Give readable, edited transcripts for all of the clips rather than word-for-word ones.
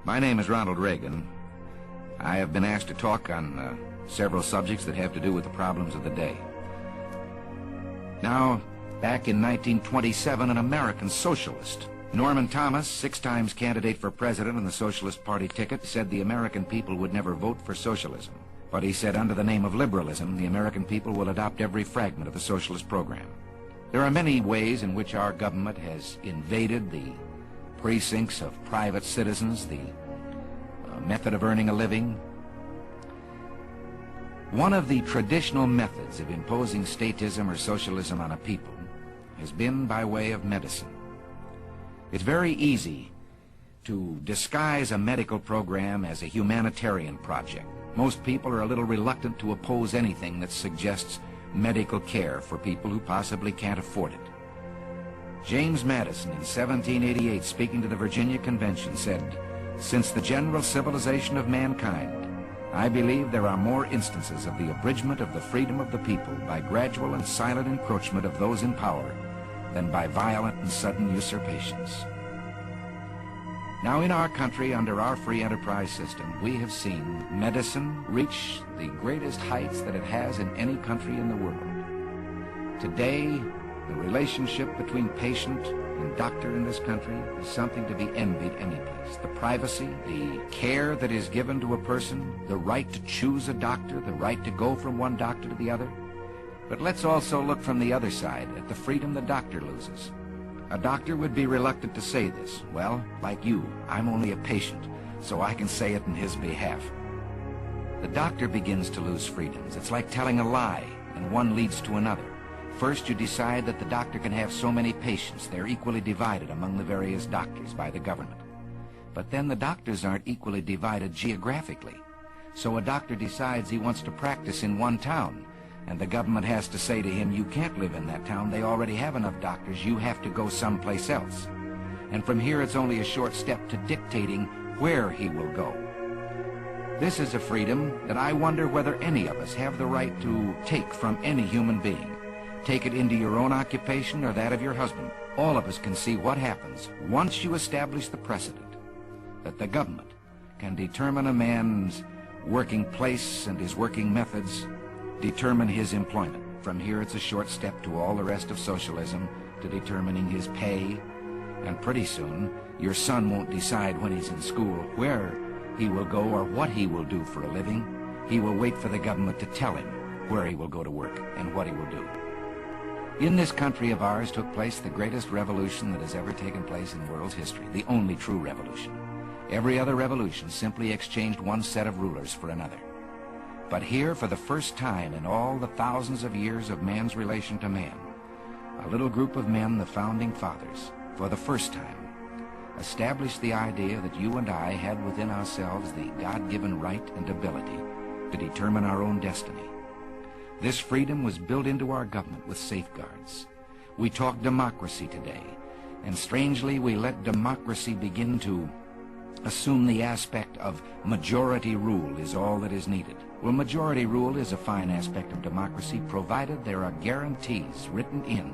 My name is Ronald Reagan. I have been asked to talk on several subjects that have to do with the problems of the day. Now, back in 1927, an American socialist, Norman Thomas, 6 times candidate for president on the Socialist Party ticket, said the American people would never vote for socialism. But he said under the name of liberalism, the American people will adopt every fragment of the socialist program. There are many ways in which our government has invaded the precincts of private citizens, the method of earning a living. One of the traditional methods of imposing statism or socialism on a people has been by way of medicine. It's very easy to disguise a medical program as a humanitarian project. Most people are a little reluctant to oppose anything that suggests medical care for people who possibly can't afford it. James Madison, in 1788, speaking to the Virginia Convention, said, "Since the general civilization of mankind, I believe there are more instances of the abridgment of the freedom of the people by gradual and silent encroachment of those in power than by violent and sudden usurpations." Now, in our country, under our free enterprise system, we have seen medicine reach the greatest heights that it has in any country in the world. Today, the relationship between patient and doctor in this country is something to be envied anyplace. The privacy, the care that is given to a person, the right to choose a doctor, the right to go from one doctor to the other. But let's also look from the other side at the freedom the doctor loses. A doctor would be reluctant to say this. Well, like you, I'm only a patient, so I can say it in his behalf. The doctor begins to lose freedoms. It's like telling a lie, and one leads to another. First, you decide that the doctor can have so many patients. They're equally divided among the various doctors by the government. But then the doctors aren't equally divided geographically. So a doctor decides he wants to practice in one town, and the government has to say to him, "You can't live in that town. They already have enough doctors. You have to go someplace else." And from here, it's only a short step to dictating where he will go. This is a freedom that I wonder whether any of us have the right to take from any human being. Take it into your own occupation or that of your husband. All of us can see what happens once you establish the precedent that the government can determine a man's working place and his working methods, determine his employment. From here, it's a short step to all the rest of socialism, to determining his pay. And pretty soon, your son won't decide when he's in school where he will go or what he will do for a living. He will wait for the government to tell him where he will go to work and what he will do. In this country of ours took place the greatest revolution that has ever taken place in the world's history, the only true revolution. Every other revolution simply exchanged one set of rulers for another. But here, for the first time in all the thousands of years of man's relation to man, a little group of men, the Founding Fathers, for the first time, established the idea that you and I had within ourselves the God-given right and ability to determine our own destiny. This freedom was built into our government with safeguards. We talk democracy today, and strangely we let democracy begin to assume the aspect of majority rule is all that is needed. Well, majority rule is a fine aspect of democracy, provided there are guarantees written in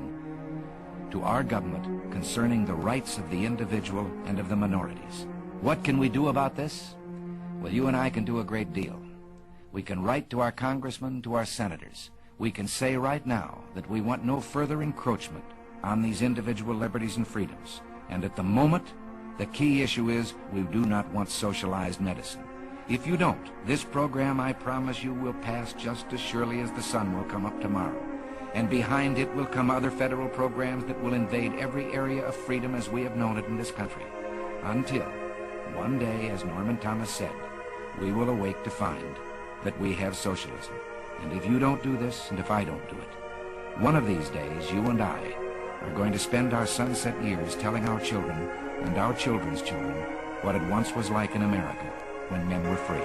to our government concerning the rights of the individual and of the minorities. What can we do about this? Well, you and I can do a great deal. We can write to our congressmen, to our senators. We can say right now that we want no further encroachment on these individual liberties and freedoms. And at the moment, the key issue is we do not want socialized medicine. If you don't, this program, I promise you, will pass just as surely as the sun will come up tomorrow. And behind it will come other federal programs that will invade every area of freedom as we have known it in this country. Until one day, as Norman Thomas said, we will awake to find that we have socialism. And if you don't do this, and if I don't do it, one of these days, you and I are going to spend our sunset years telling our children and our children's children what it once was like in America when men were free.